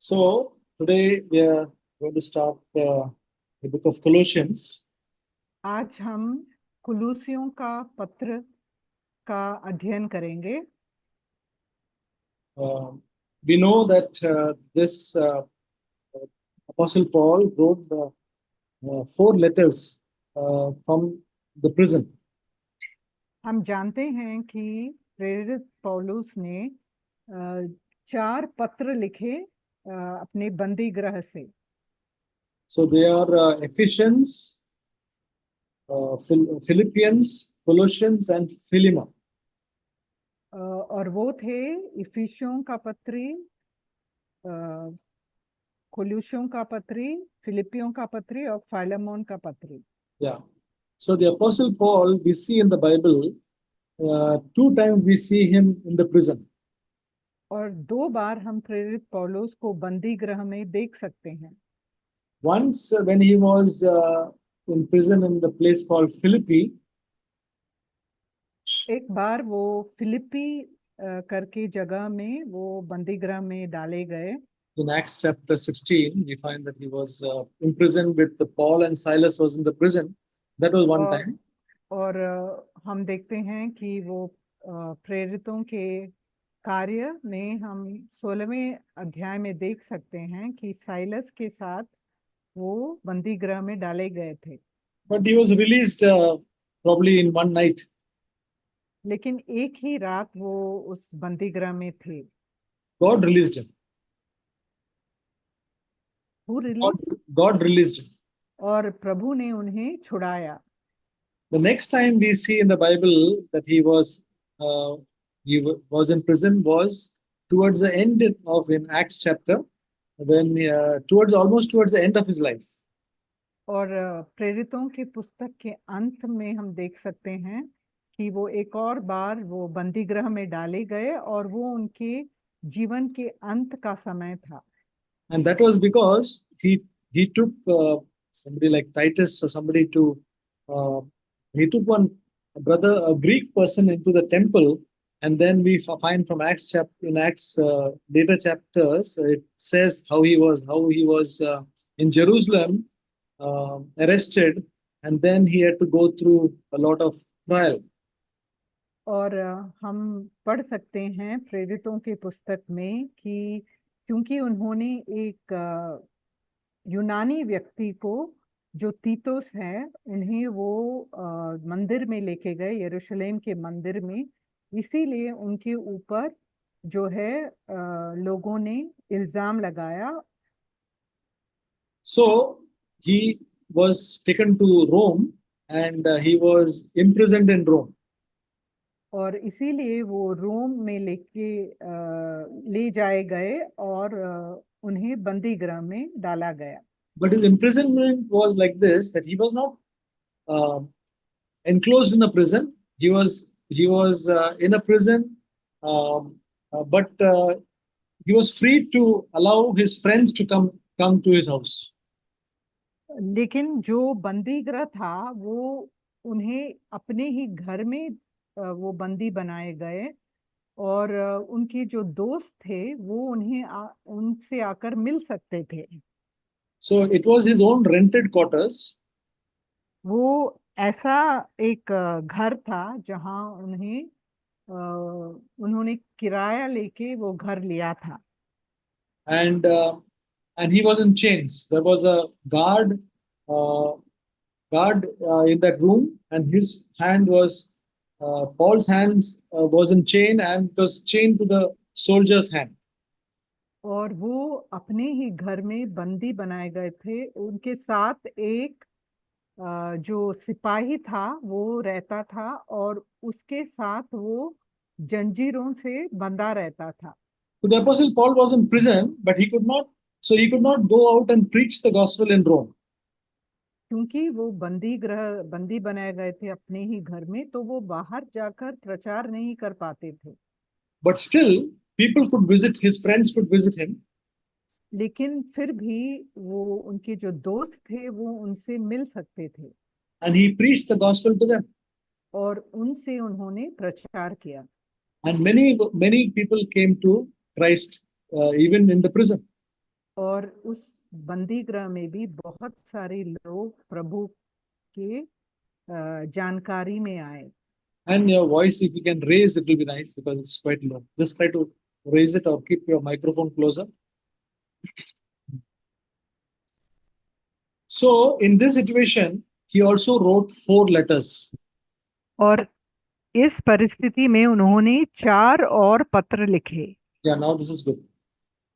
So today we are going to start the book of Colossians. आज हम कुलूसियों का पत्र का अध्ययन करेंगे। We know that this Apostle Paul wrote the 4 letters from the prison. हम जानते हैं कि प्रेरित पौलुस ने 4 पत्र लिखे अपने बंदी गृह से। So they are Ephesians, Philippians, Colossians, and Philemon. और वो थे इफिसियों का पत्री, कुलूसियों का पत्री, फिलिपियों का पत्री और फाइलेमोन का पत्री। Yeah. So the Apostle Paul, we see in the Bible, 2 times we see him in the prison. और 2 बार हम प्रेरित पौलुस को बंदी गृह में देख सकते हैं। Once when he was in prison in the place called Philippi, एक बार वो फिलिपी करके जगह में वो बंदी गृह में डाले गए। in Acts chapter 16, we find that he was imprisoned with Paul and Silas was in the prison. That was one time. और हम देखते हैं कि वो प्रेरितों के कार्य में हम 16वें अध्याय में देख सकते हैं कि साइलस के साथ वो बंदी गृह में डाले गए थे। But he was released probably in one night. लेकिन एक ही रात वो उस बंदी गृह में थे। God released him. Who released? God released him. और प्रभु ने उन्हें छुड़ाया। The next time we see in the Bible that he was in prison was towards the end of in Acts chapter, when almost towards the end of his life. और प्रेरितों की पुस्तक के अंत में हम देख सकते हैं कि वो एक और बार वो बंदी गृह में डाले गए और वो उनके जीवन के अंत का समय था। And that was because he took somebody like Titus or somebody to he took one brother, a Greek person, into the temple, and then we find from Acts later chapters, it says how he was in Jerusalem, arrested, and then he had to go through a lot of trial. और हम पढ़ सकते हैं प्रेरितों की पुस्तक में कि क्योंकि उन्होंने एक यूनानी व्यक्ति को जो तीतुस है उन्हें वो मंदिर में लेके गए, यरूशलेम के मंदिर में, इसीलिए उनके ऊपर जो है लोगों ने इल्जाम लगाया। So he was taken to Rome and he was imprisoned in Rome. और इसीलिए वो रोम में ले जाए गए और उन्हें बंदी गृह में डाला गया। But his imprisonment was like this, that he was not enclosed in a prison. He was in a prison, but he was free to allow his friends to come to his house. लेकिन जो बंदी गृह था वो उन्हें अपने ही घर में वो बंदी बनाए गए और उनके जो दोस्त थे वो उनसे आकर मिल सकते थे। So it was his own rented quarters. वो ऐसा एक घर था जहां उन्होंने किराया लेके वो घर लिया था। And he was in chains. There was a guard in that room, and his hand was Paul's hands was in chain, and it was chained to the soldier's hand. और वो अपने ही घर में बंदी बनाए गए थे। उनके साथ एक जो सिपाही था वो रहता था और उसके साथ वो जंजीरों से बंधा रहता था। So the Apostle Paul was in prison, but he could not go out and preach the gospel in Rome. क्योंकि वो बंदी बनाए गए थे अपने ही घर में, तो वो बाहर जाकर प्रचार नहीं कर पाते थे। But still, his friends could visit him. लेकिन फिर भी वो उनके जो दोस्त थे वो उनसे मिल सकते थे। And he preached the gospel to them. और उनसे उन्होंने प्रचार किया। And many people came to Christ even in the prison. और उस बंदी गृह में भी बहुत सारे लोग प्रभु के जानकारी में आए। And your voice, if you can raise, it will be nice because it's quite low. Just try to raise it or keep your microphone closer. So, in this situation, he also wrote 4 letters. और इस परिस्थिति में उन्होंने 4 और पत्र लिखे। Yeah, now this is good.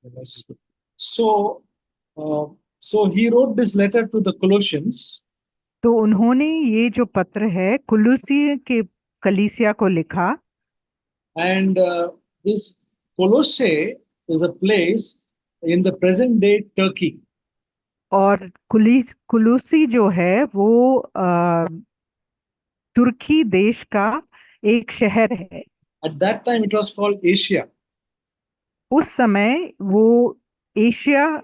This is good. So, so he wrote this letter to the Colossians, तो उन्होंने ये जो पत्र है कुलुसी के कलीसिया को लिखा। and this Colossae is a place in the present day Turkey. और कुलुसी जो है वो तुर्की देश का एक शहर है। At that time, it was called Asia. उस समय वो एशिया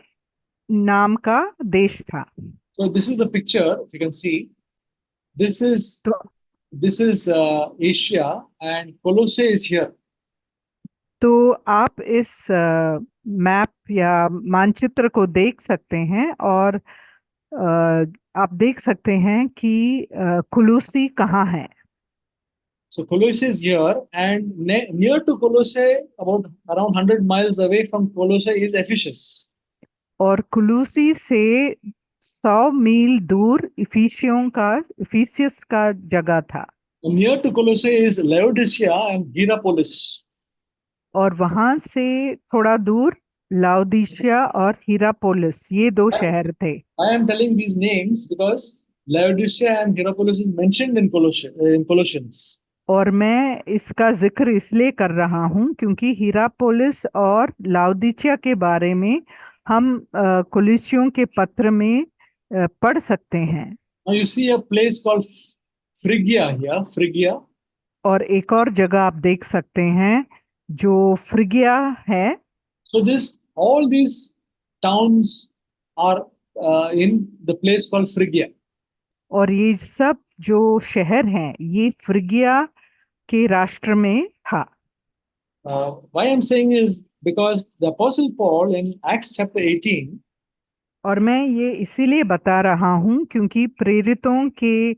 नाम का देश था। So this is the picture. If you can see, this is तो this is Asia, and Colossae is here. तो आप इस मैप या मानचित्र को देख सकते हैं और आप देख सकते हैं कि कुलुसी कहाँ है। So Colossae is here, and near to Colossae, about around 100 miles away from Colossae, is Ephesus. और कुलुसी से 100 मील दूर इफिसियस का जगह था। And near to Colossae is Laodicea and Hierapolis. और वहां से थोड़ा दूर लाउदीशिया और हीरापोलिस, ये 2 शहर थे। I am telling these names because Laodicea and Hierapolis is mentioned in Colossians. और मैं इसका जिक्र इसलिए कर रहा हूं क्योंकि हीरापोलिस और लाउदीचिया के बारे में हम कुलिसियों के पत्र में पढ़ सकते हैं। Now you see a place called Phrygia here, Phrygia. और एक और जगह आप देख सकते हैं जो फ्रिगिया है। So all these towns are in the place called Phrygia. और ये सब जो शहर हैं ये फ्रिगिया के राष्ट्र में था। Why I'm saying is because the Apostle Paul in Acts chapter 18, और मैं ये इसीलिए बता रहा हूं क्योंकि प्रेरितों के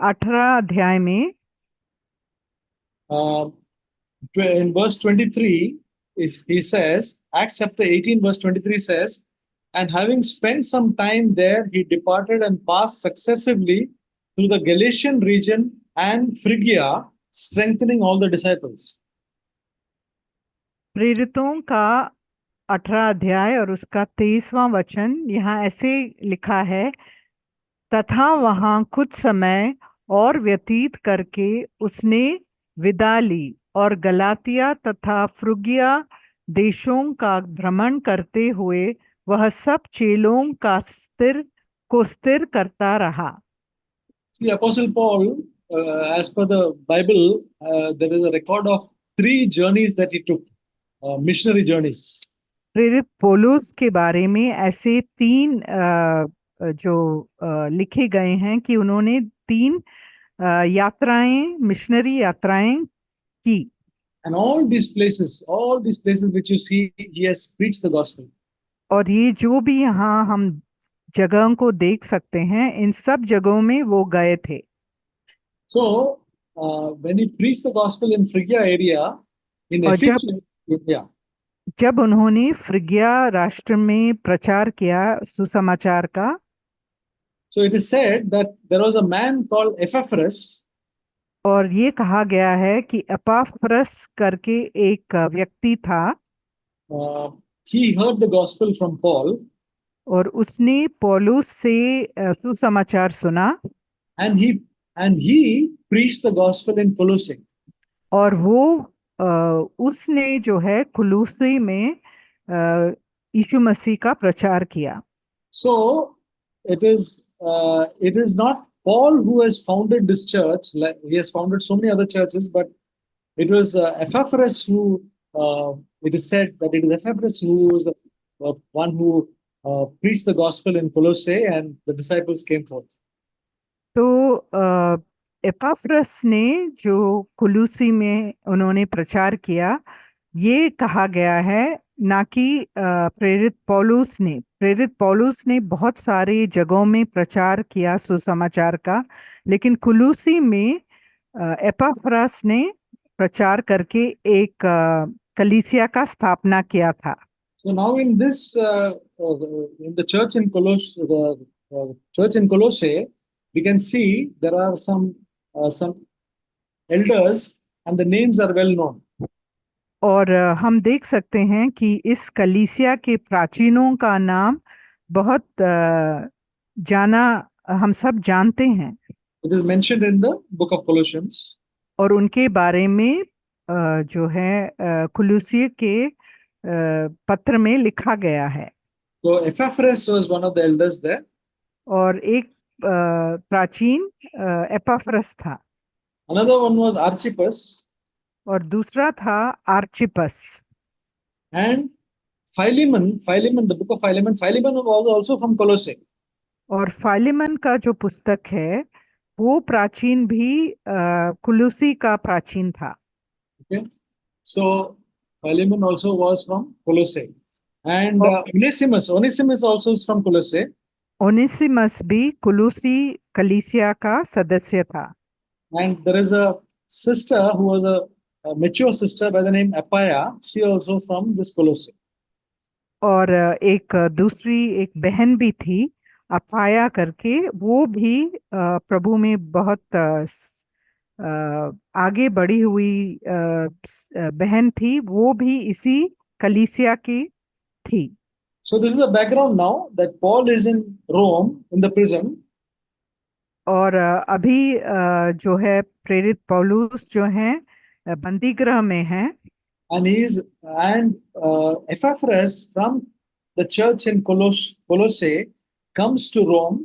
18 अध्याय में uh, in verse 23, he says, Acts chapter 18, verse 23 says, and having spent some time there, he departed and passed successively through the Galatian region and Phrygia, strengthening all the disciples. प्रेरितों का 18 अध्याय और उसका 23वां वचन यहाँ ऐसे लिखा है, तथा वहां कुछ समय और व्यतीत करके उसने विदा ली और गलातिया तथा फ्रुगिया देशों का भ्रमण करते हुए वह सब चेलों का स्थिर करता रहा। See, Apostle Paul, as per the Bible, there is a record of 3 journeys that he took, missionary journeys. प्रेरित पौलुस के बारे में ऐसे 3 जो लिखे गए हैं कि उन्होंने 3 यात्राएं, मिशनरी यात्राएं की। And all these places which you see, he has preached the gospel. और ये जो भी यहाँ हम जगहों को देख सकते हैं, इन सब जगहों में वो गए थे। So, when he preached the gospel in Phrygia area, in और Ephesus, yeah, जब उन्होंने फ्रिगिया राष्ट्र में प्रचार किया सुसमाचार का, so it is said that there was a man called Epaphras. और ये कहा गया है कि एपाफ्रस करके एक व्यक्ति था। He heard the gospel from Paul, और उसने पौलुस से सुसमाचार सुना and he preached the gospel in Colossae. और वो उसने जो है कुलुसी में यीशु मसीह का प्रचार किया। So it is not Paul who has founded this church. Like he has founded so many other churches, but it was Epaphras who. It is said that it is Epaphras who was the one who preached the gospel in Colossae, and the disciples came forth. तो एपाफ्रस ने जो कुलुसी में उन्होंने प्रचार किया, ये कहा गया है ना कि प्रेरित पौलुस ने बहुत सारी जगहों में प्रचार किया सुसमाचार का, लेकिन कुलुसी में एपाफ्रास ने प्रचार करके एक कलीसिया का स्थापना किया था। So now in this, in the church in church in Colossae, we can see there are some elders, and the names are well known. और हम देख सकते हैं कि इस कलीसिया के प्राचीनों का नाम बहुत जाना, हम सब जानते हैं। It is mentioned in the book of Colossians. और उनके बारे में जो है कुलुसी के पत्र में लिखा गया है। So Epaphras was one of the elders there. और एक प्राचीन एपाफ्रस था, Another one was Archippus, और दूसरा था आर्चिपस। and Philemon, the book of Philemon was also from Colossae. और फाइलेमन का जो पुस्तक है वो प्राचीन भी कुलुसी का प्राचीन था। Okay, so Philemon also was from Colossae, and और Onesimus also is from Colossae. Onesimus भी कुलुसी कलीसिया का सदस्य था। And there is a sister who was a mature sister by the name Apphia. She also from this Colossae. और एक दूसरी एक बहन भी थी अपाया करके, वो भी प्रभु में बहुत आगे बढ़ी हुई बहन थी, वो भी इसी कलीसिया की थी। So this is the background now that Paul is in Rome in the prison, और अभी जो है प्रेरित पौलुस जो है बंदी गृह में है, and Epaphras from the church in Colossae comes to Rome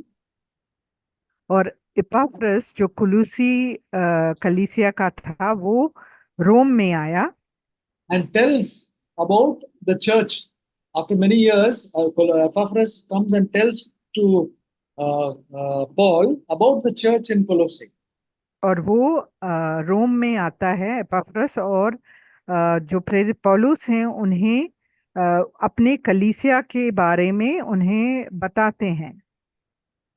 और इपाफ्रस जो कुलुसी कलीसिया का था वो रोम में आया and tells about the church. After many years, Epaphras comes and tells to Paul about the church in Colossae. और वो रोम में आता है एपाफ्रस, और जो प्रेरित पौलुस हैं उन्हें अपने कलीसिया के बारे में उन्हें बताते हैं।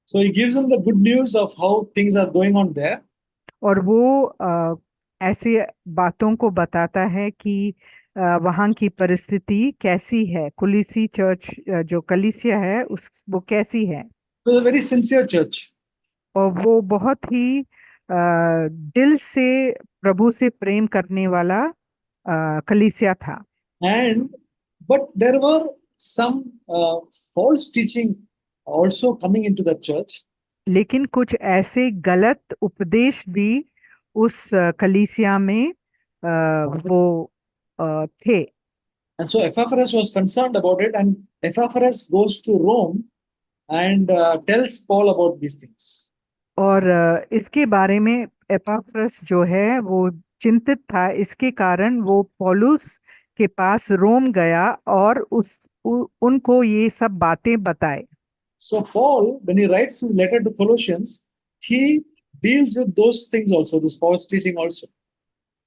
So he gives them the good news of how things are going on there. और वो ऐसे बातों को बताता है कि वहाँ की परिस्थिति कैसी है, कुलीसी चर्च जो कलीसिया है उस वो कैसी है। So it's a very sincere church. और वो बहुत ही दिल से प्रभु से प्रेम करने वाला कलीसिया था। And but there were some false teaching also coming into the church. लेकिन कुछ ऐसे गलत उपदेश भी उस कलीसिया में वो थे। And so Epaphras was concerned about it, and Epaphras goes to Rome and tells Paul about these things. और इसके बारे में एपाफ्रस जो है वो चिंतित था, इसके कारण वो पौलुस के पास रोम गया और उनको ये सब बातें बताए। So Paul, when he writes his letter to Colossians, he deals with those things also, this false teaching also.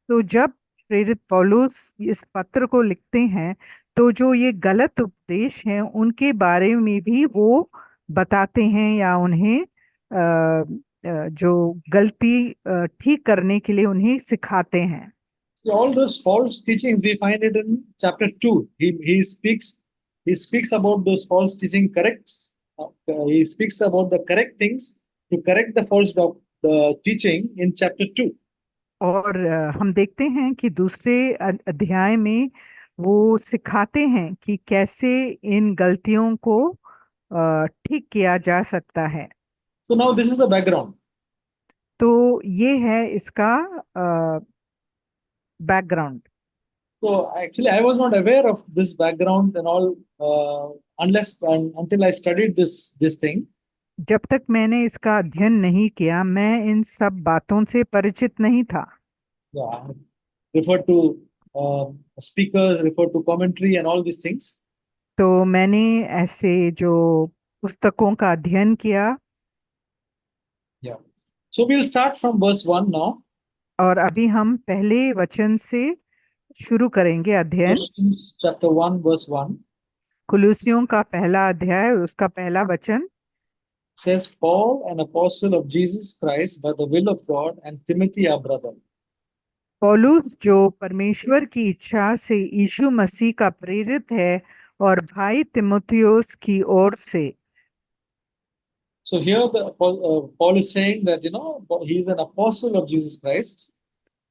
तो जब प्रेरित पौलुस इस पत्र को लिखते हैं तो जो ये गलत उपदेश हैं उनके बारे में भी वो बताते हैं, या उन्हें जो गलती ठीक करने के लिए उन्हें सिखाते हैं। See, all those false teachings we find it in chapter 2. He speaks about those false teaching corrects. He speaks about the correct things to correct the the teaching in chapter 2. और हम देखते हैं कि दूसरे अध्याय में वो सिखाते हैं कि कैसे इन गलतियों को ठीक किया जा सकता है। So now this is the background. तो ये है इसका background. So actually, I was not aware of this background and all unless and until I studied this thing. जब तक मैंने इसका अध्ययन नहीं किया मैं इन सब बातों से परिचित नहीं था। Yeah, refer to speakers, refer to commentary and all these things. तो मैंने ऐसे जो पुस्तकों का अध्ययन किया। Yeah. So we'll start from verse 1 now. और अभी हम पहले वचन से शुरू करेंगे अध्ययन। Colossians chapter 1 verse 1 कुलुस्सियों का पहला अध्याय और उसका पहला वचन। says, Paul, an apostle of Jesus Christ by the will of God, and Timothy, our brother. पौलुस जो परमेश्वर की इच्छा से यीशु मसीह का प्रेरित है और भाई तिमुथियुस की ओर से। So here Paul is saying that, he is an apostle of Jesus Christ.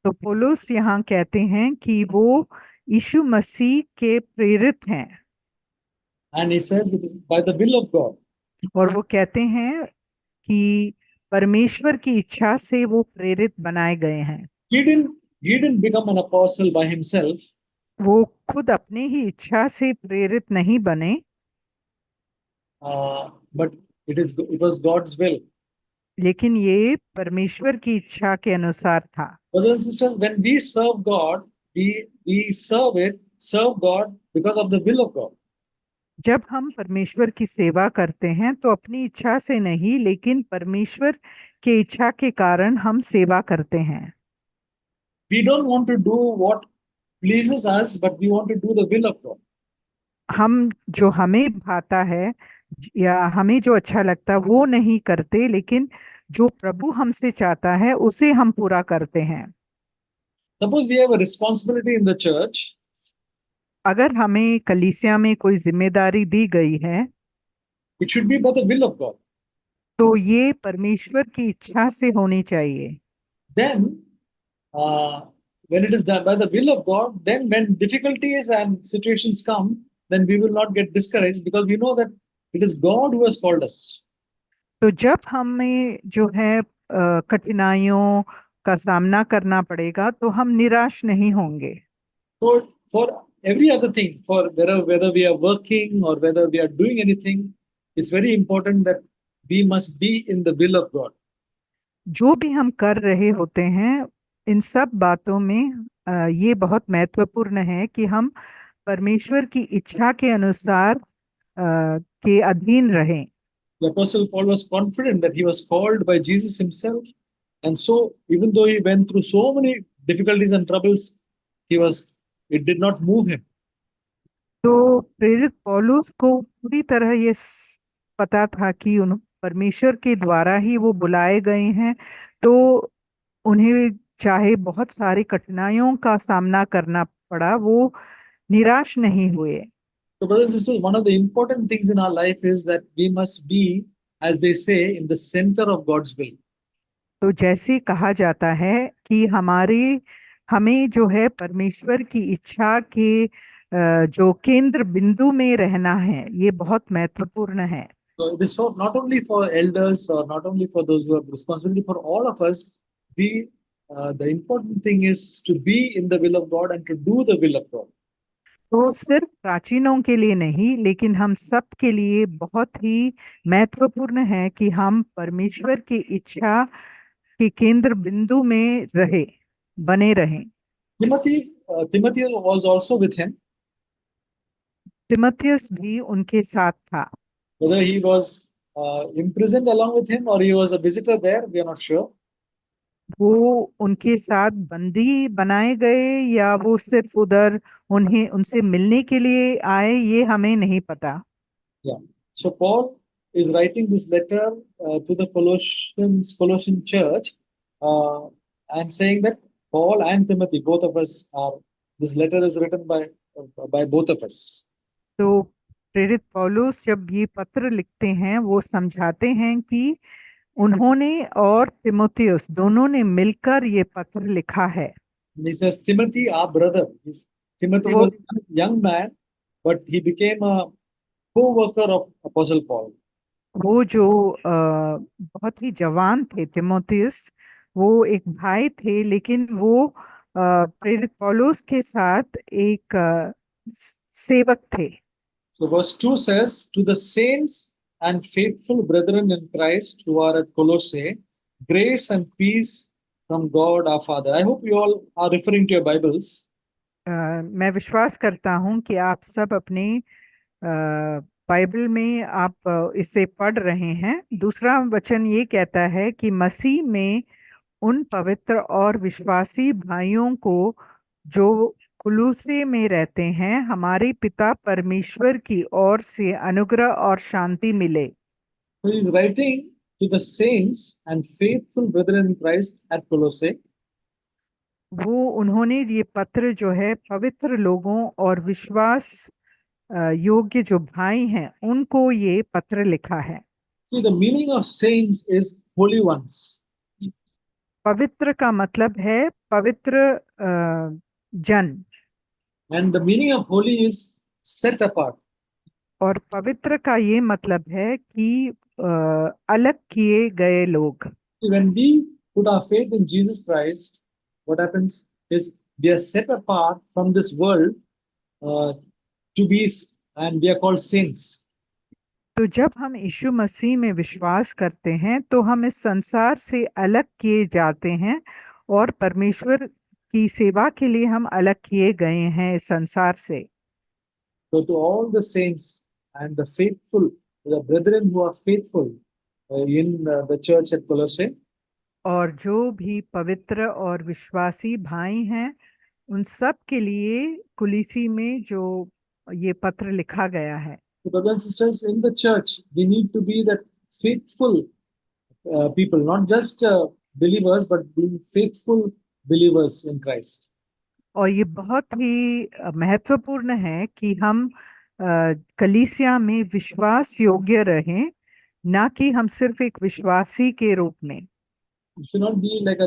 तो पौलुस यहाँ कहते हैं कि वो यीशु मसीह के प्रेरित हैं And he says it is by the will of God. और वो कहते हैं कि परमेश्वर की इच्छा से वो प्रेरित बनाए गए हैं। He didn't become an apostle by himself, वो खुद अपने ही इच्छा से प्रेरित नहीं बने, but it was God's will. लेकिन ये परमेश्वर की इच्छा के अनुसार था। Brothers and sisters, when we serve God, we serve God because of the will of God. जब हम परमेश्वर की सेवा करते हैं तो अपनी इच्छा से नहीं, लेकिन परमेश्वर के इच्छा के कारण हम सेवा करते हैं। We don't want to do what pleases us, but we want to do the will of God. हम जो हमें भाता है या हमें जो अच्छा लगता है वो नहीं करते, लेकिन जो प्रभु हमसे चाहता है उसे हम पूरा करते हैं। Suppose we have a responsibility in the church, अगर हमें कलीसिया में कोई जिम्मेदारी दी गई है it should be by the will of God. तो ये परमेश्वर की इच्छा से होनी चाहिए। Then, when it is done by the will of God, then when difficulties and situations come, then we will not get discouraged because we know that it is God who has called us. तो जब हमें जो है कठिनाइयों का सामना करना पड़ेगा तो हम निराश नहीं होंगे। For every other thing, for whether we are working or whether we are doing anything, it's very important that we must be in the will of God. जो भी हम कर रहे होते हैं इन सब बातों में ये बहुत महत्वपूर्ण है कि हम परमेश्वर की इच्छा के अनुसार के अधीन रहें। The Apostle Paul was confident that he was called by Jesus himself, and so even though he went through so many difficulties and troubles, it did not move him. तो प्रेरित पौलुस को पूरी तरह ये पता था कि उन परमेश्वर के द्वारा ही वो बुलाए गए हैं, तो उन्हें चाहे बहुत सारी कठिनाइयों का सामना करना पड़ा, वो निराश नहीं हुए। So, brothers and sisters, one of the important things in our life is that we must be, as they say, in the center of God's will. तो जैसे कहा जाता है कि हमें जो है परमेश्वर की इच्छा के जो केंद्र बिंदु में रहना है, ये बहुत महत्वपूर्ण है। So it is not only for elders or not only for those who have responsibility, for all of us. The important thing is to be in the will of God and to do the will of God. तो सिर्फ प्राचीनों के लिए नहीं, लेकिन हम सब के लिए बहुत ही महत्वपूर्ण है कि हम परमेश्वर की इच्छा के केंद्र बिंदु में बने रहें। Timothy was also with him. तिमुथियुस भी उनके साथ था। Whether he was imprisoned along with him or he was a visitor there, we are not sure. वो उनके साथ बंदी बनाए गए या वो सिर्फ उधर उनसे मिलने के लिए आए, ये हमें नहीं पता। Yeah. So Paul is writing this letter to the Colossian church, and saying that Paul and Timothy, both of us are. This letter is written by both of us. तो प्रेरित पौलुस जब ये पत्र लिखते हैं, वो समझाते हैं कि उन्होंने और तिमुथियुस दोनों ने मिलकर ये पत्र लिखा है। And he says, Timothy, our brother. Timothy वो was a young man, but he became a co-worker of Apostle Paul. वो जो बहुत ही जवान थे, तिमुथियुस, वो एक भाई थे, लेकिन वो प्रेरित पौलुस के साथ एक सेवक थे। So verse 2 says, to the saints and faithful brethren in Christ who are at Colossae, grace and peace from God our Father. I hope you all are referring to your Bibles. मैं विश्वास करता हूँ कि आप सब अपने Bible में आप इसे पढ़ रहे हैं। दूसरा वचन ये कहता है कि मसीह में उन पवित्र और विश्वासी भाइयों को जो कुलुस्से में रहते हैं, हमारे पिता परमेश्वर की ओर से अनुग्रह और शांति मिले। So he is writing to the saints and faithful brethren in Christ at Colossae. उन्होंने ये पत्र जो है पवित्र लोगों और विश्वास योग्य जो भाई हैं उनको ये पत्र लिखा है। See, the meaning of saints is holy ones. पवित्र का मतलब है पवित्र जन, And the meaning of holy is set apart. और पवित्र का ये मतलब है कि अलग किए गए लोग। See, when we put our faith in Jesus Christ, what happens is we are set apart from this world uh, to be, and we are called saints. तो जब हम यीशु मसीह में विश्वास करते हैं तो हम इस संसार से अलग किए जाते हैं, और परमेश्वर की सेवा के लिए हम अलग किए गए हैं इस संसार से। So to all the saints and the faithful, the brethren who are faithful in the church at Colossae, और जो भी पवित्र और विश्वासी भाई हैं उन सब के लिए कुलीसी में जो ये पत्र लिखा गया है। so brothers and sisters in the church, we need to be that faithful people, not just believers, but being faithful believers in Christ. और ये बहुत ही महत्वपूर्ण है कि हम कलीसिया में विश्वास योग्य रहें, ना कि हम सिर्फ एक विश्वासी के रूप में। You should not be like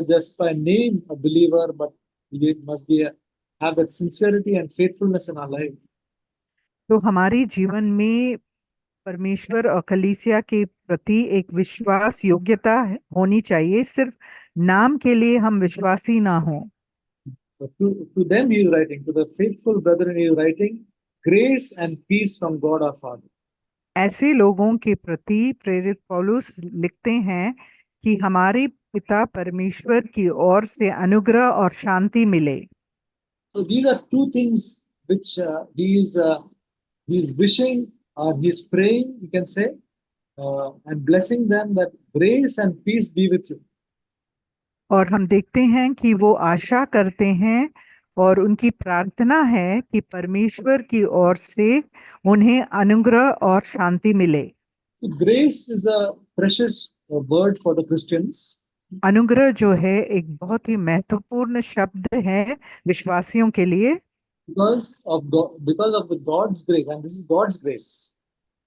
just by name a believer, but we must be have that sincerity and faithfulness in our life. तो हमारे जीवन में परमेश्वर और कलीसिया के प्रति एक विश्वास योग्यता होनी चाहिए, सिर्फ नाम के लिए हम विश्वासी ना हो। So to them he is writing, to the faithful brethren he is writing, grace and peace from God our Father. ऐसे लोगों के प्रति प्रेरित पौलुस लिखते हैं कि हमारे पिता परमेश्वर की ओर से अनुग्रह और शांति मिले। So these are two things which he is wishing or he is praying, you can say, and blessing them that grace and peace be with you. और हम देखते हैं कि वो आशा करते हैं और उनकी प्रार्थना है कि परमेश्वर की ओर से उन्हें अनुग्रह और शांति मिले। So grace is a precious word for the Christians. अनुग्रह जो है एक बहुत ही महत्वपूर्ण शब्द है विश्वासियों के लिए, Because of God, because of the God's grace, and this is God's grace.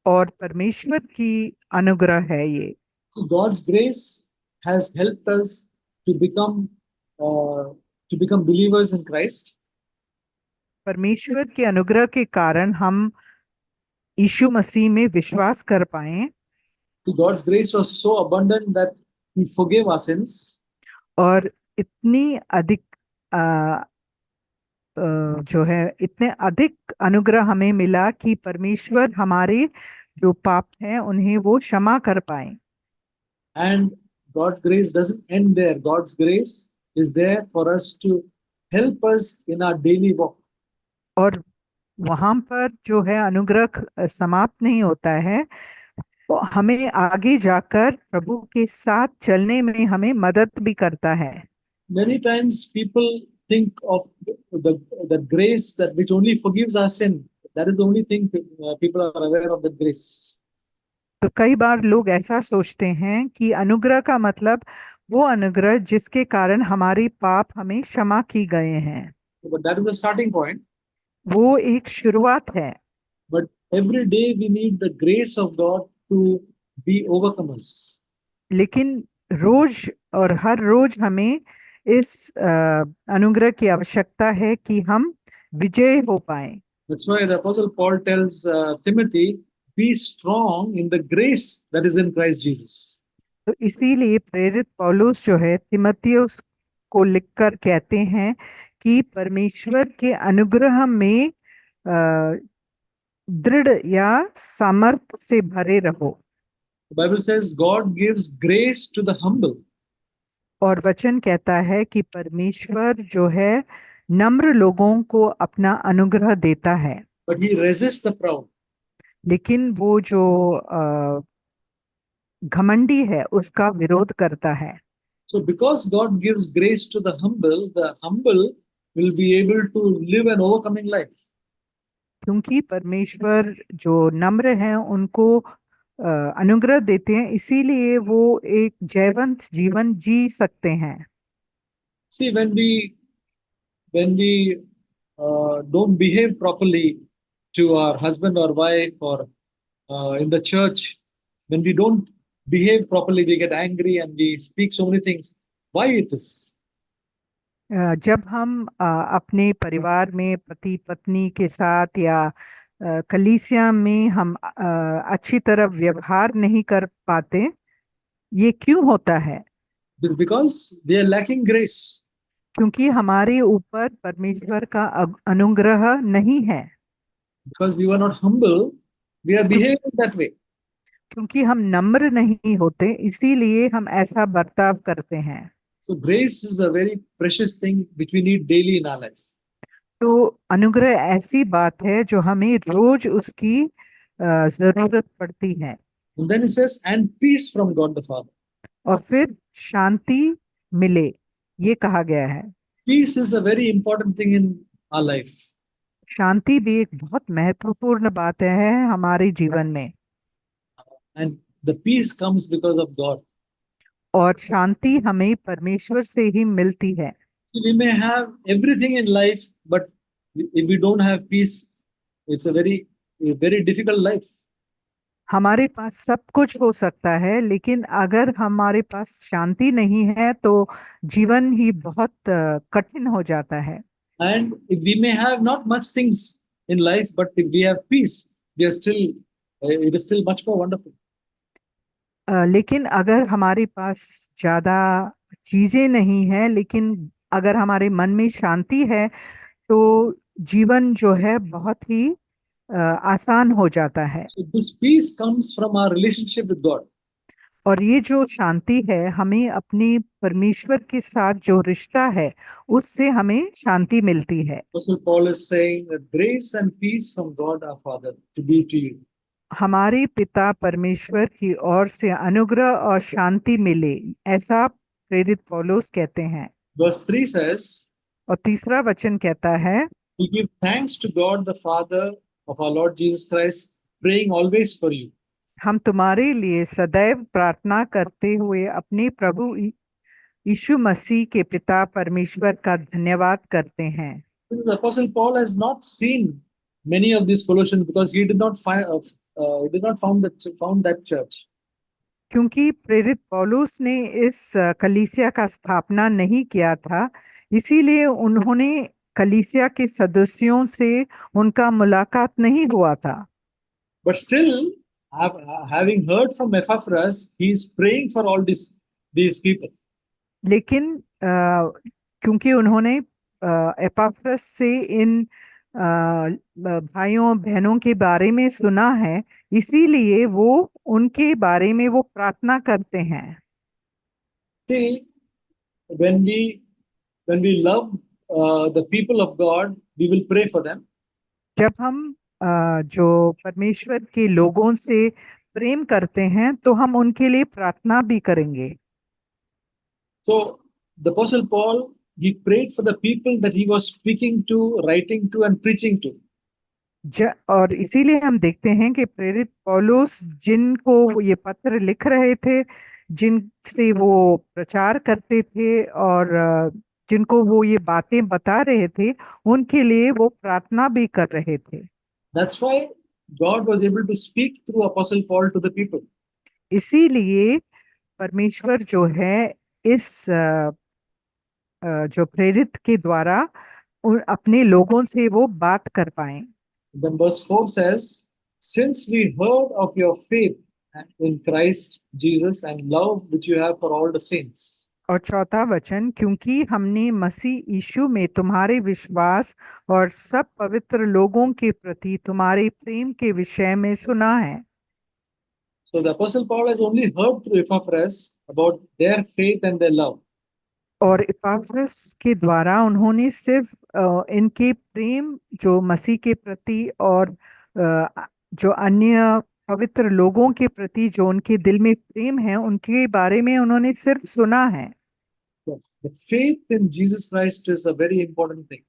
और परमेश्वर की अनुग्रह है ये। So God's grace has helped us to become uh, believers in Christ. परमेश्वर के अनुग्रह के कारण हम यीशु मसीह में विश्वास कर पाए, So God's grace was so abundant that He forgave our sins. और इतनी अधिक जो है इतने अधिक अनुग्रह हमें मिला कि परमेश्वर हमारे जो पाप हैं उन्हें वो क्षमा कर पाए। And God's grace doesn't end there. God's grace is there for us to help us in our daily walk. और वहां पर जो है अनुग्रह समाप्त नहीं होता है, वो हमें आगे जाकर प्रभु के साथ चलने में हमें मदद भी करता है। Many times people think of the grace that which only forgives our sin. That is the only thing people are aware of, that grace. तो कई बार लोग ऐसा सोचते हैं कि अनुग्रह का मतलब वो अनुग्रह जिसके कारण हमारे पाप हमें क्षमा की गए हैं। But that is the starting point. वो एक शुरुआत है, But every day we need the grace of God to be overcomers. लेकिन रोज और हर रोज हमें इस अनुग्रह की आवश्यकता है कि हम विजय हो पाए। That's why the Apostle Paul tells Timothy, be strong in the grace that is in Christ Jesus. तो इसीलिए प्रेरित पौलुस जो है तिमोथियुस को लिखकर कहते हैं कि परमेश्वर के अनुग्रह में दृढ़ या सामर्थ्य से भरे रहो। The Bible says God gives grace to the humble. और वचन कहता है कि परमेश्वर जो है नम्र लोगों को अपना अनुग्रह देता है, But he resists the proud. लेकिन वो जो घमंडी है उसका विरोध करता है। So because God gives grace to the humble will be able to live an overcoming life. क्योंकि परमेश्वर जो नम्र हैं उनको अनुग्रह देते हैं, इसीलिए वो एक जयवंत जीवन जी सकते हैं। See, when we don't behave properly to our husband or wife or in the church, when we don't behave properly, we get angry and we speak so many things. Why it is? जब हम अपने परिवार में पति पत्नी के साथ या कलीसिया में हम अच्छी तरह व्यवहार नहीं कर पाते, ये क्यों होता है? It is because we are lacking grace. क्योंकि हमारे ऊपर परमेश्वर का अनुग्रह नहीं है। Because we were not humble, we are क्यों- behaving that way. क्योंकि हम नम्र नहीं होते, इसीलिए हम ऐसा बर्ताव करते हैं। So grace is a very precious thing which we need daily in our life. तो अनुग्रह ऐसी बात है जो हमें रोज उसकी जरूरत पड़ती है। And then it says, and peace from God the Father. और फिर शांति मिले, ये कहा गया है। Peace is a very important thing in our life. शांति भी एक बहुत महत्वपूर्ण बात है हमारे जीवन में, And the peace comes because of God. और शांति हमें परमेश्वर से ही मिलती है। See, we may have everything in life, but if we don't have peace, it's a very difficult life. हमारे पास सब कुछ हो सकता है, लेकिन अगर हमारे पास शांति नहीं है तो जीवन ही बहुत कठिन हो जाता है। And if we may have not much things in life, but if we have peace, we are still, it is still much more wonderful. लेकिन अगर हमारे पास ज्यादा चीजें नहीं है, लेकिन अगर हमारे मन में शांति है तो जीवन जो है बहुत ही आसान हो जाता है। So this peace comes from our relationship with God. और ये जो शांति है, हमें अपने परमेश्वर के साथ जो रिश्ता है उससे हमें शांति मिलती है। Apostle Paul is saying that grace and peace from God our Father to be to you. हमारे पिता परमेश्वर की ओर से अनुग्रह और शांति मिले, ऐसा प्रेरित पौलुस कहते हैं। Verse 3 says, और तीसरा वचन कहता है, we give thanks to God the Father of our Lord Jesus Christ, praying always for you. हम तुम्हारे लिए सदैव प्रार्थना करते हुए अपने प्रभु यीशु मसीह के पिता परमेश्वर का धन्यवाद करते हैं। The Apostle Paul has not seen many of these Colossians because he did not found that church. क्योंकि प्रेरित पौलुस ने इस कलीसिया का स्थापना नहीं किया था, इसीलिए उन्होंने कलीसिया के सदस्यों से उनका मुलाकात नहीं हुआ था। But still, having heard from Epaphras, he is praying for all these people. लेकिन क्योंकि उन्होंने एपाफ्रस से इन भाइयों बहनों के बारे में सुना है, इसीलिए वो उनके बारे में वो प्रार्थना करते हैं। See, when we love the people of God, we will pray for them. जब हम जो परमेश्वर के लोगों से प्रेम करते हैं तो हम उनके लिए प्रार्थना भी करेंगे। So the Apostle Paul, he prayed for the people that he was speaking to, writing to, and preaching to. और इसीलिए हम देखते हैं कि प्रेरित पौलुस जिनको ये पत्र लिख रहे थे, जिनसे वो प्रचार करते थे और जिनको वो ये बातें बता रहे थे, उनके लिए वो प्रार्थना भी कर रहे थे। That's why God was able to speak through Apostle Paul to the people. इसीलिए परमेश्वर जो है इस जो प्रेरित के द्वारा अपने लोगों से वो बात कर पाए। Then verse 4 says, since we heard of your faith in Christ Jesus and love which you have for all the saints. और चौथा वचन, क्योंकि हमने मसीह यीशु में तुम्हारे विश्वास और सब पवित्र लोगों के प्रति तुम्हारे प्रेम के विषय में सुना है। So the Apostle Paul has only heard through Epaphras about their faith and their love. और इपाफ्रस के द्वारा उन्होंने सिर्फ इनके प्रेम जो मसीह के प्रति और जो अन्य पवित्र लोगों के प्रति जो उनके दिल में प्रेम है, उनके बारे में उन्होंने सिर्फ सुना है। The faith in Jesus Christ is a very important thing.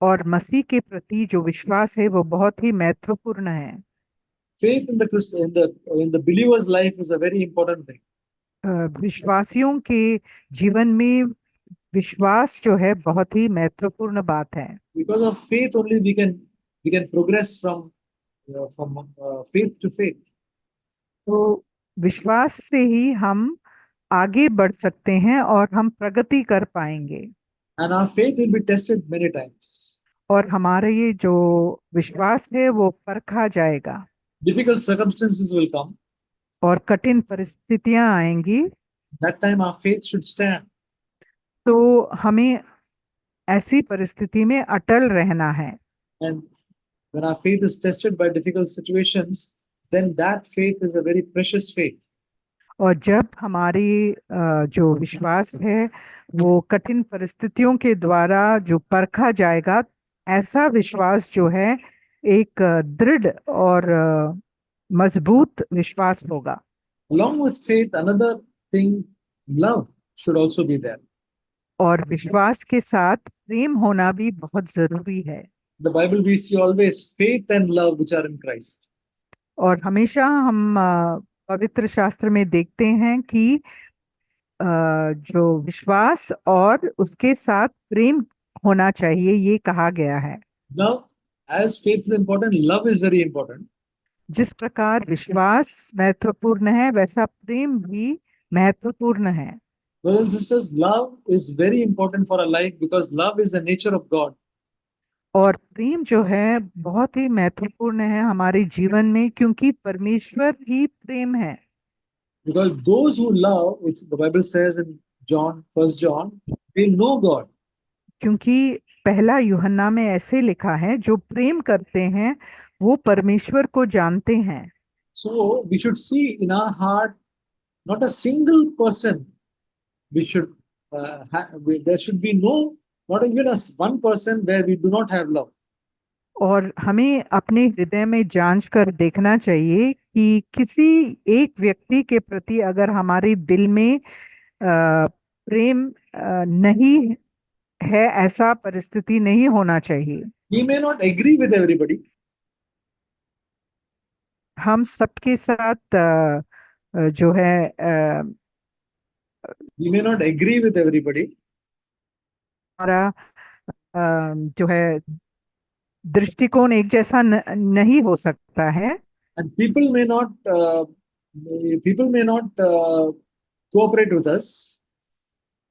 और मसीह के प्रति जो विश्वास है वो बहुत ही महत्वपूर्ण है। Faith in the in the believer's life is a very important thing. विश्वासियों के जीवन में विश्वास जो है बहुत ही महत्वपूर्ण बात है। Because of faith only we can progress from faith to faith. तो विश्वास से ही हम आगे बढ़ सकते हैं और हम प्रगति कर पाएंगे। And our faith will be tested many times. और हमारे ये जो विश्वास है वो परखा जाएगा। Difficult circumstances will come. और कठिन परिस्थितियां आएंगी। That time our faith should stand. तो हमें ऐसी परिस्थिति में अटल रहना है। And when our faith is tested by difficult situations, then that faith is a very precious faith. और जब हमारी जो विश्वास है वो कठिन परिस्थितियों के द्वारा जो परखा जाएगा, ऐसा विश्वास जो है एक दृढ़ और मजबूत विश्वास होगा। Along with faith, another thing, love should also be there. और विश्वास के साथ प्रेम होना भी बहुत जरूरी है। The Bible we see always faith and love which are in Christ. और हमेशा हम पवित्र शास्त्र में देखते हैं कि जो विश्वास और उसके साथ प्रेम होना चाहिए, ये कहा गया है। Now, as faith is important, love is very important. जिस प्रकार विश्वास महत्वपूर्ण है, वैसा प्रेम भी महत्वपूर्ण है। Brothers and sisters, love is very important for our life because love is the nature of God. और प्रेम जो है बहुत ही महत्वपूर्ण है हमारे जीवन में, क्योंकि परमेश्वर ही प्रेम है। Because those who love, which the Bible says in John, 1 John, they know God. क्योंकि पहला यूहन्ना में ऐसे लिखा है, जो प्रेम करते हैं वो परमेश्वर को जानते हैं। So we should see in our heart not a single person. We should there should be not even one person where we do not have love. और हमें अपने हृदय में जांच कर देखना चाहिए कि किसी एक व्यक्ति के प्रति अगर हमारे दिल में प्रेम नहीं है, ऐसा परिस्थिति नहीं होना चाहिए। We may not agree with everybody. हम सबके साथ जो है We may not agree with everybody. हमारा जो है दृष्टिकोण एक जैसा नहीं हो सकता है। And people may not cooperate with us.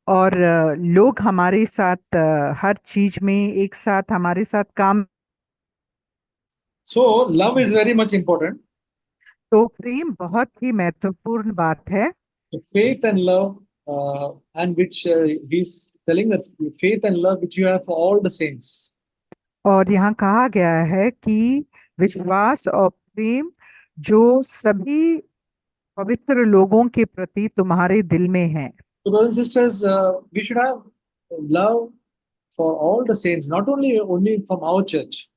और लोग हमारे साथ हर चीज में एक साथ हमारे साथ काम। So love is very much important. तो प्रेम बहुत ही महत्वपूर्ण बात है। The faith and love, and which he's telling that faith and love which you have for all the saints. और यहाँ कहा गया है कि विश्वास और प्रेम जो सभी पवित्र लोगों के प्रति तुम्हारे दिल में है। So brothers and sisters, we should have love for all the saints, not only from our church.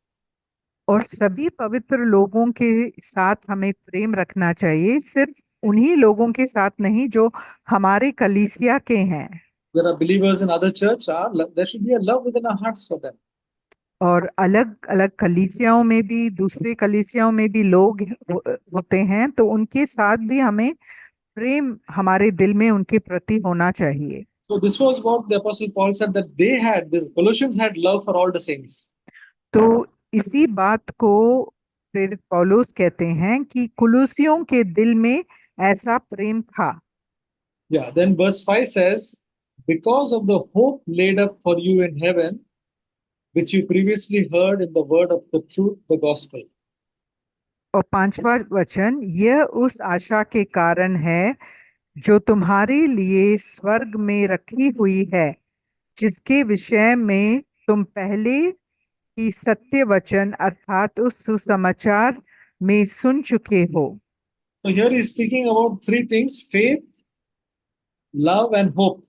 और सभी पवित्र लोगों के साथ हमें प्रेम रखना चाहिए, सिर्फ उन्हीं लोगों के साथ नहीं जो हमारे कलीसिया के हैं। There are believers in other church. There should be a love within our hearts for them. और अलग अलग कलीसियाओं में भी, दूसरे कलीसियाओं में भी लोग होते हैं, तो उनके साथ भी हमें प्रेम हमारे दिल में उनके प्रति होना चाहिए। So this was what the Apostle Paul said, that this Colossians had love for all the saints. तो इसी बात को प्रेरित पौलुस कहते हैं कि कुलुसियों के दिल में ऐसा प्रेम था। Yeah, then verse 5 says, because of the hope laid up for you in heaven, which you previously heard in the word of the truth, the gospel. और 5वां वचन, यह उस आशा के कारण है जो तुम्हारे लिए स्वर्ग में रखी हुई है, जिसके विषय में तुम पहले ही सत्य वचन अर्थात उस सुसमाचार में सुन चुके हो। So here he is speaking about three things: faith, love, and hope.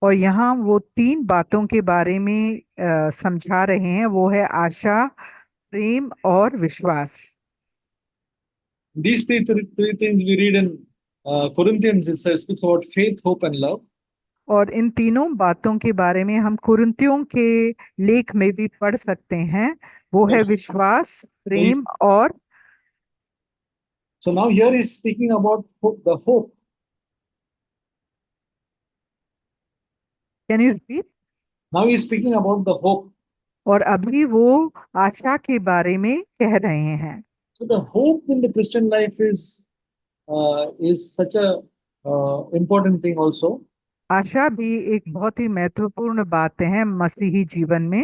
और यहाँ वो 3 बातों के बारे में समझा रहे हैं, वो है आशा, प्रेम और विश्वास। These three things we read in Corinthians. It speaks about faith, hope, and love. और इन तीनों बातों के बारे में हम कुरिन्थियों के लेख में भी पढ़ सकते हैं। वो है विश्वास, प्रेम और So now here he's speaking about hope, the hope. Can you repeat? Now he's speaking about the hope. और अभी वो आशा के बारे में कह रहे हैं। So the hope in the Christian life is such a important thing also. आशा भी एक बहुत ही महत्वपूर्ण बात है मसीही जीवन में।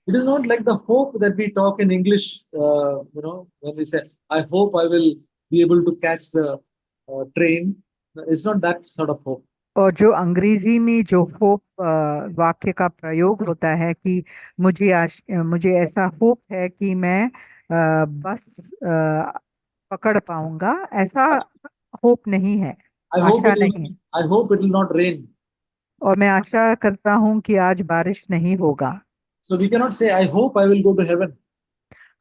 It is not like the hope that we talk in English, when we say, I hope I will be able to catch the train. It's not that sort of hope. और जो अंग्रेजी में जो होप वाक्य का प्रयोग होता है कि मुझे ऐसा होप है कि मैं बस पकड़ पाऊंगा, ऐसा होप नहीं है, I hope Asha it will, नहीं है। I hope it will not rain. और मैं आशा करता हूं कि आज बारिश नहीं होगा। So we cannot say, I hope I will go to heaven.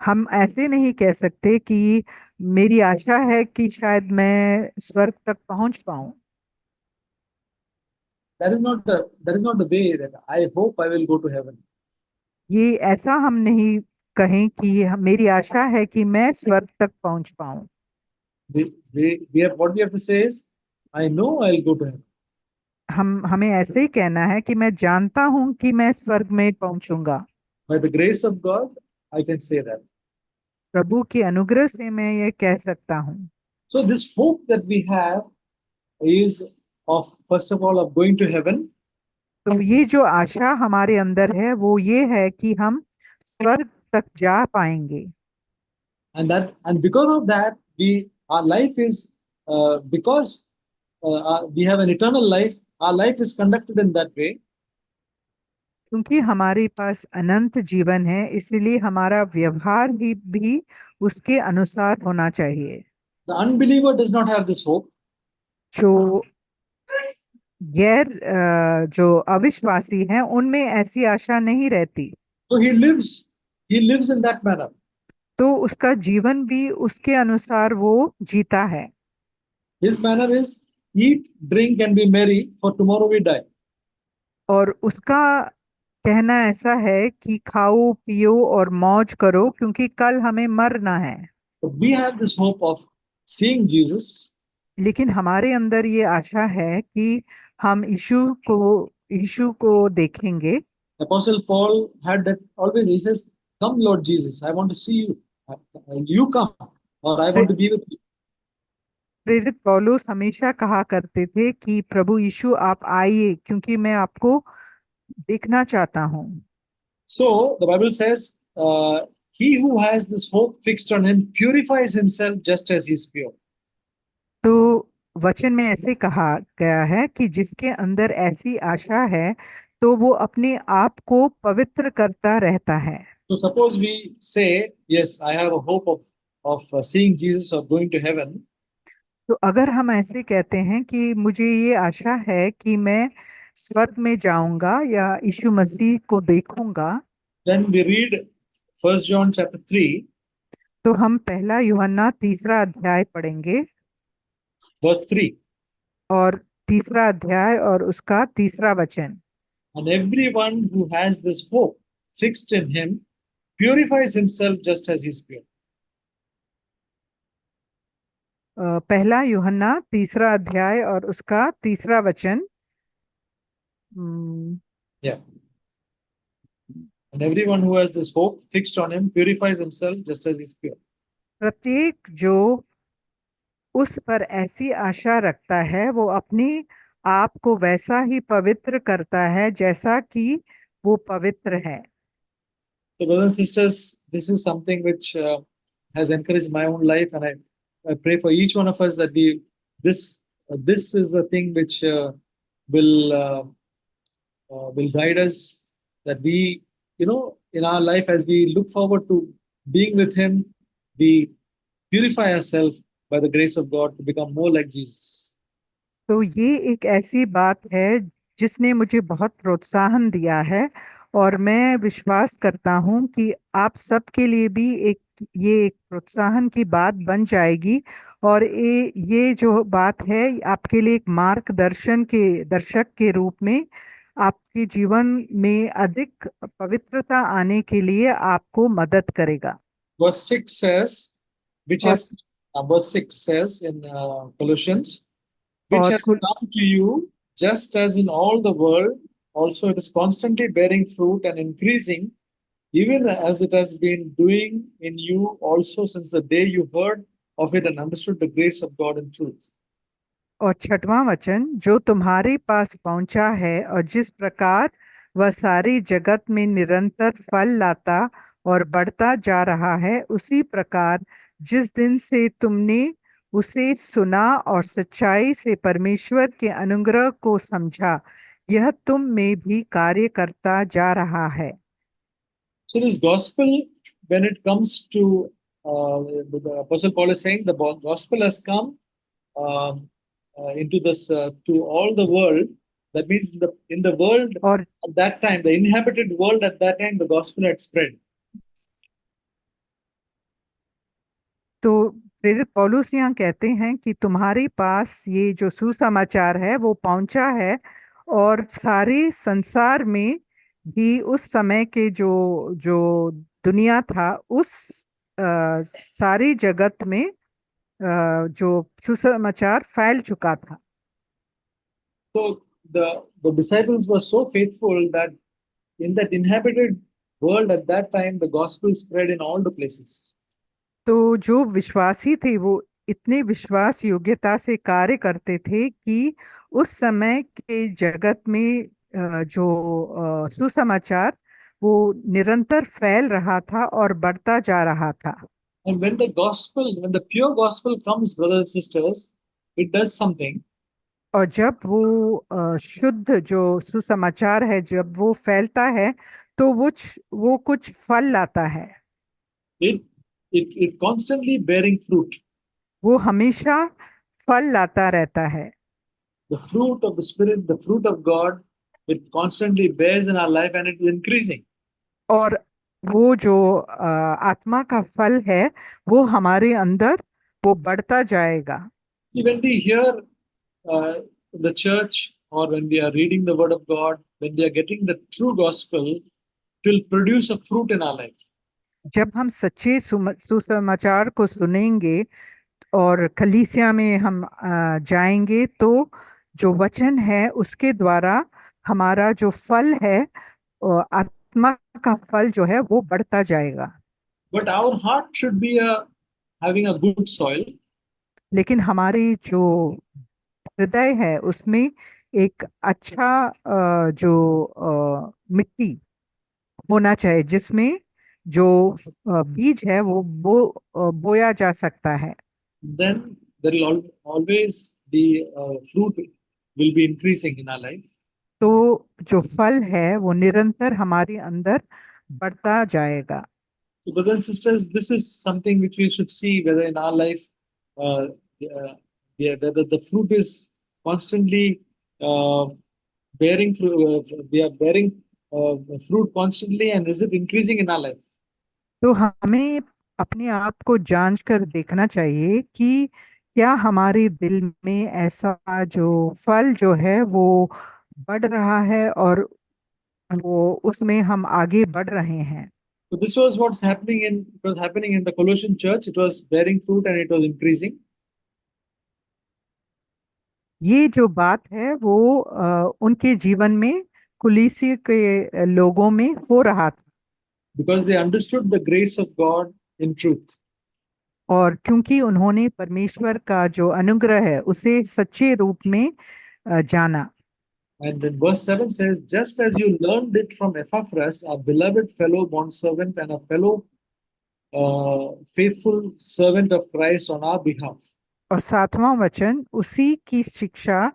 हम ऐसे नहीं कह सकते कि मेरी आशा है कि शायद मैं स्वर्ग तक पहुंच पाऊं। That is not the way that I hope I will go to heaven. ये ऐसा हम नहीं कहें कि मेरी आशा है कि मैं स्वर्ग तक पहुंच पाऊं। What we have to say is, I know I'll go to heaven. हमें ऐसे ही कहना है कि मैं जानता हूं कि मैं स्वर्ग में पहुंचूंगा। By the grace of God, I can say that. प्रभु के अनुग्रह से मैं ये कह सकता हूं। So this hope that we have is of, first of all, of going to heaven. तो ये जो आशा हमारे अंदर है वो ये है कि हम स्वर्ग तक जा पाएंगे। And because of that, our life is, because we have an eternal life, our life is conducted in that way. क्योंकि हमारे पास अनंत जीवन है, इसलिए हमारा व्यवहार भी उसके अनुसार होना चाहिए। The unbeliever does not have this hope. जो जो अविश्वासी हैं उनमें ऐसी आशा नहीं रहती, So he lives in that manner. तो उसका जीवन भी उसके अनुसार वो जीता है। His manner is eat, drink, and be merry, for tomorrow we die. और उसका कहना ऐसा है कि खाओ पियो और मौज करो क्योंकि कल हमें मरना है। So we have this hope of seeing Jesus. लेकिन हमारे अंदर ये आशा है कि हम यीशु को देखेंगे। Apostle Paul had that always. He says, "Come, Lord Jesus, I want to see you. You come, or I want to be with you." प्रेरित पौलुस हमेशा कहा करते थे कि प्रभु यीशु आप आइए क्योंकि मैं आपको देखना चाहता हूँ। So the Bible says, "He who has this hope fixed on him purifies himself just as he is pure." तो वचन में ऐसे कहा गया है कि जिसके अंदर ऐसी आशा है तो वो अपने आप को पवित्र करता रहता है। So suppose we say, "Yes, I have a hope of seeing Jesus or going to heaven." तो अगर हम ऐसे कहते हैं कि मुझे ये आशा है कि मैं स्वर्ग में जाऊंगा या यीशु मसीह को देखूंगा, Then we read 1 John chapter 3, तो हम पहला यूहन्ना 3 अध्याय पढ़ेंगे verse 3. और 3 अध्याय और उसका 3 वचन। And everyone who has this hope fixed in him purifies himself just as he is pure. पहला यूहन्ना 3 अध्याय और उसका 3 वचन। Yeah. And everyone who has this hope fixed on him purifies himself just as he is pure. प्रत्येक जो उस पर ऐसी आशा रखता है वो अपने आप को वैसा ही पवित्र करता है जैसा कि वो पवित्र है। So, brothers and sisters, this is something which has encouraged my own life, and I pray for each one of us that this is the thing which will will guide us. That we, in our life, as we look forward to being with Him, we purify ourselves by the grace of God to become more like Jesus. तो ये एक ऐसी बात है जिसने मुझे बहुत प्रोत्साहन दिया है और मैं विश्वास करता हूँ कि आप सबके लिए भी एक ये एक प्रोत्साहन की बात बन जाएगी, और ये जो बात है आपके लिए एक मार्गदर्शन के दर्शक के रूप में आपके जीवन में अधिक पवित्रता आने के लिए आपको मदद करेगा। Verse 6 says, which और has, verse 6 says in Colossians, which और has come to you just as in all the world, also it is constantly bearing fruit and increasing, even as it has been doing in you also since the day you heard of it and understood the grace of God in truth. और छठवां वचन, जो तुम्हारे पास पहुंचा है और जिस प्रकार वह सारी जगत में निरंतर फल लाता और बढ़ता जा रहा है, उसी प्रकार जिस दिन से तुमने उसे सुना और सच्चाई से परमेश्वर के अनुग्रह को समझा, यह तुम में भी कार्य करता जा रहा है। So, this gospel, when it comes to the Apostle Paul is saying the gospel has come into this to all the world. That means in the world और at that time, the inhabited world at that time, the gospel had spread. तो प्रेरित पौलुस यहाँ कहते हैं कि तुम्हारे पास ये जो सुसमाचार है वो पहुंचा है, और सारे संसार में भी उस समय के जो जो दुनिया था उस सारी जगत में जो सुसमाचार फैल चुका था। So the disciples were so faithful that in that inhabited world at that time, the gospel spread in all the places. तो जो विश्वासी थे वो इतने विश्वास योग्यता से कार्य करते थे कि उस समय के जगत में जो सुसमाचार वो निरंतर फैल रहा था और बढ़ता जा रहा था। And when the gospel, when the pure gospel comes, brothers and sisters, it does something. और जब वो शुद्ध जो सुसमाचार है जब वो फैलता है तो वो कुछ फल लाता है। It it constantly bearing fruit. वो हमेशा फल लाता रहता है। The fruit of the Spirit, the fruit of God, it constantly bears in our life and it is increasing. और वो जो आत्मा का फल है वो हमारे अंदर वो बढ़ता जाएगा। See, when we hear uh, the church or when we are reading the Word of God, when we are getting the true gospel, it will produce a fruit in our life. जब हम सच्चे सुसमाचार को सुनेंगे और कलीसिया में हम जाएंगे तो जो वचन है उसके द्वारा हमारा जो फल है आत्मा का फल जो है वो बढ़ता जाएगा। But our heart should be having a good soil. लेकिन हमारी जो हृदय है उसमें एक अच्छा जो मिट्टी होना चाहिए जिसमें जो बीज है वो बोया जा सकता है। Then there will always be fruit will be increasing in our life. तो जो फल है वो निरंतर हमारे अंदर बढ़ता जाएगा। So, brothers and sisters, this is something which we should see whether in our life, uh, whether the fruit is constantly uh, bearing fruit, we are bearing fruit constantly, and is it increasing in our life? तो हमें अपने आप को जांच कर देखना चाहिए कि क्या हमारे दिल में ऐसा जो फल जो है वो बढ़ रहा है और वो उसमें हम आगे बढ़ रहे हैं। So this was what's happening in it was happening in the Colossian church. It was bearing fruit and it was increasing. ये जो बात है वो उनके जीवन में कुलीसिया के लोगों में हो रहा था, Because they understood the grace of God in truth. और क्योंकि उन्होंने परमेश्वर का जो अनुग्रह है उसे सच्चे रूप में जाना। And then verse 7 says, just as you learned it from Epaphras, our beloved fellow bondservant and a fellow faithful servant of Christ on our behalf. और सातवां वचन, उसी की शिक्षा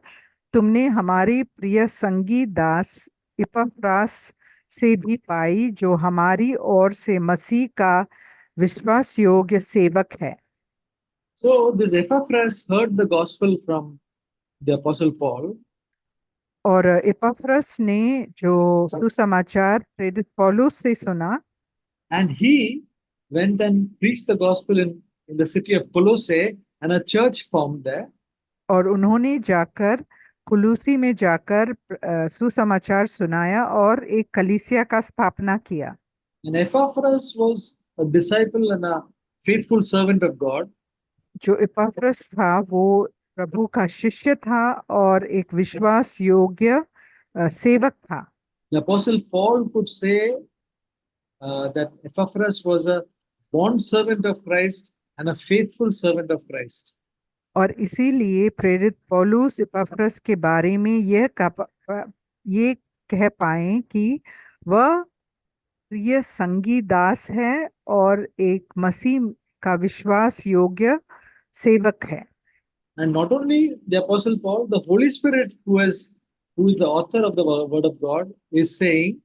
तुमने हमारे प्रिय संगी दास इपफ्रास से भी पाई, जो हमारी ओर से मसीह का विश्वास योग्य सेवक है। So this Epaphras heard the gospel from the Apostle Paul, और इपफ्रस ने जो सुसमाचार प्रेरित पौलुस से सुना, and he, went and preached the gospel in the city of Colossae, and a church formed there. और उन्होंने जाकर कुलूसी में जाकर सुसमाचार सुनाया और एक कलीसिया का स्थापना किया। And Epaphras was a disciple and a faithful servant of God. जो इपफ्रस था वो प्रभु का शिष्य था और एक विश्वास योग्य सेवक था। The Apostle Paul could say that Epaphras was a bond servant of Christ and a faithful servant of Christ. और इसीलिए प्रेरित पौलुस इपफ्रस के बारे में ये कह पाए कि वह प्रिय संगी दास है और एक मसीह का विश्वास योग्य सेवक है। And not only the Apostle Paul, the Holy Spirit, who is the author of the Word of God, is saying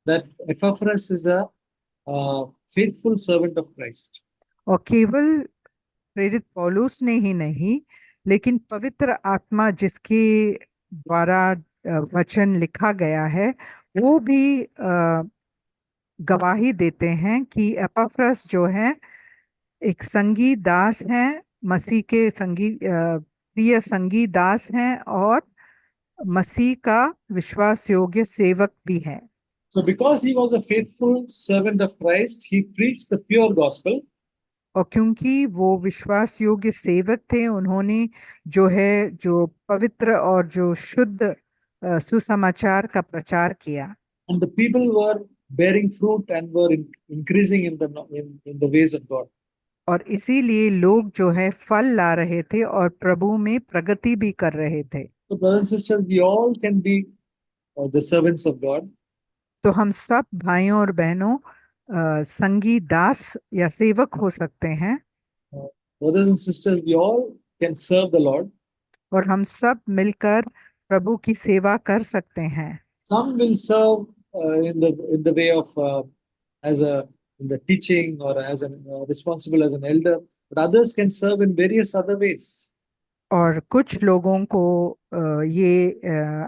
that Epaphras is a faithful servant of Christ. और केवल प्रेरित पौलुस ने ही नहीं, लेकिन पवित्र आत्मा जिसके द्वारा वचन लिखा गया है वो भी गवाही देते हैं कि एपफ्रस जो है एक संगी दास हैं, मसीह के प्रिय संगी दास हैं और मसीह का विश्वास योग्य सेवक भी है। So because he was a faithful servant of Christ, he preached the pure gospel. और क्योंकि वो विश्वास योग्य सेवक थे, उन्होंने जो पवित्र और जो शुद्ध सुसमाचार का प्रचार किया। And the people were bearing fruit and were increasing in the ways of God. और इसीलिए लोग जो है फल ला रहे थे और प्रभु में प्रगति भी कर रहे थे। So brothers and sisters, we all can be the servants of God. तो हम सब भाइयों और बहनों संगी दास या सेवक हो सकते हैं। Brothers and sisters, we all can serve the Lord. और हम सब मिलकर प्रभु की सेवा कर सकते हैं। Some will serve in the way of in the teaching or as responsible as an elder, but others can serve in various other ways. और कुछ लोगों को ये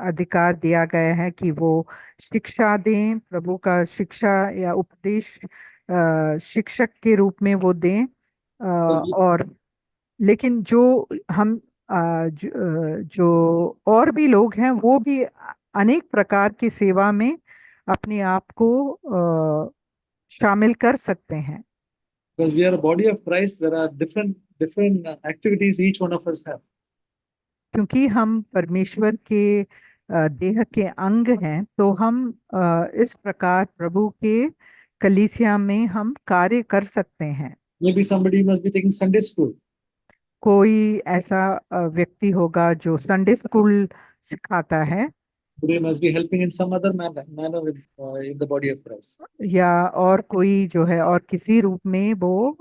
अधिकार दिया गया है कि वो शिक्षा दें, प्रभु का शिक्षा या उपदेश शिक्षक के रूप में वो दें। और लेकिन जो हम जो और भी लोग हैं वो भी अनेक प्रकार की सेवा में अपने आप को शामिल कर सकते हैं। Because we are a body of Christ, there are different activities each one of us have. क्योंकि हम परमेश्वर के देह के अंग हैं, तो हम इस प्रकार प्रभु के कलीसिया में हम कार्य कर सकते हैं। Maybe somebody must be taking Sunday school. कोई ऐसा व्यक्ति होगा जो संडे स्कूल सिखाता है, They must be helping in some other manner in the body of Christ. या और कोई जो है और किसी रूप में वो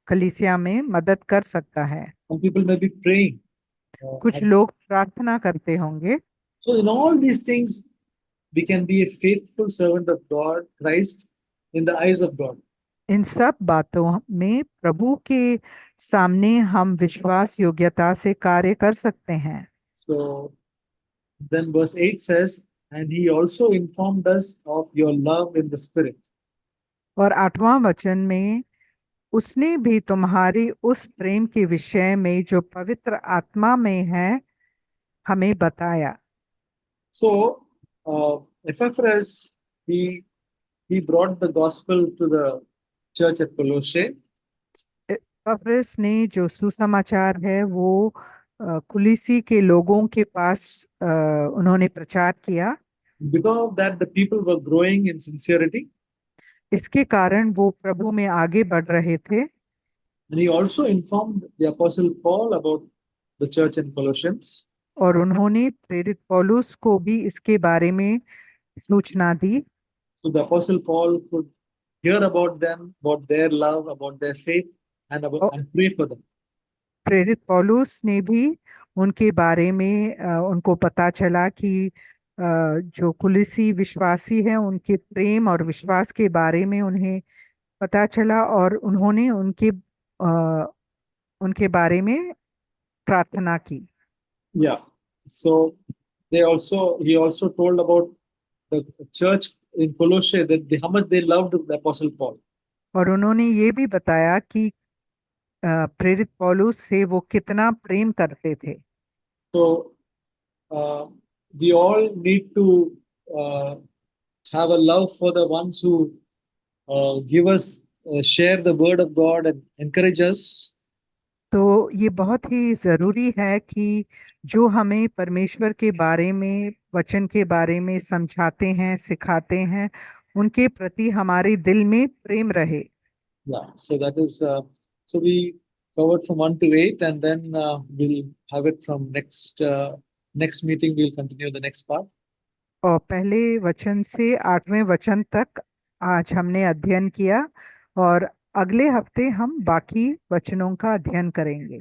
कलीसिया में मदद कर सकता है। Some people may be praying. कुछ लोग प्रार्थना करते होंगे। So in all these things, we can be a faithful servant of God, Christ, in the eyes of God. इन सब बातों में प्रभु के सामने हम विश्वास योग्यता से कार्य कर सकते हैं। So then verse 8 says, and he also informed us of your love in the spirit. और 8वां वचन में उसने भी तुम्हारी उस प्रेम के विषय में जो पवित्र आत्मा में है हमें बताया। So Epaphras, he brought the gospel to the church at Colossae. एपफ्रस ने जो सुसमाचार है वो कुलीसी के लोगों के पास उन्होंने प्रचार किया। Because of that, the people were growing in sincerity. इसके कारण वो प्रभु में आगे बढ़ रहे थे। And he also informed the apostle Paul about the church in Colossians. और उन्होंने प्रेरित पौलुस को भी इसके बारे में सूचना दी। So the apostle Paul could hear about them, about their love, about their faith, and pray for them. प्रेरित पौलुस ने भी उनके बारे में उनको पता चला कि जो कुलीसी विश्वासी हैं उनके प्रेम और विश्वास के बारे में उन्हें पता चला और उन्होंने उनके बारे में प्रार्थना की। Yeah. So he also told about the church in Colossae that how much they loved the apostle Paul. और उन्होंने ये भी बताया कि प्रेरित पौलुस से वो कितना प्रेम करते थे। So uh, we all need to uh, have a love for the ones who give us, share the word of God and encourage us. तो ये बहुत ही जरूरी है कि जो हमें परमेश्वर के बारे में, वचन के बारे में समझाते हैं, सिखाते हैं, उनके प्रति हमारे दिल में प्रेम रहे। Yeah, so that is so we covered from 1 to 8, and then we'll have it from next meeting. We'll continue the next part. और पहले वचन से 8वें वचन तक आज हमने अध्ययन किया, और अगले हफ्ते हम बाकी वचनों का अध्ययन करेंगे।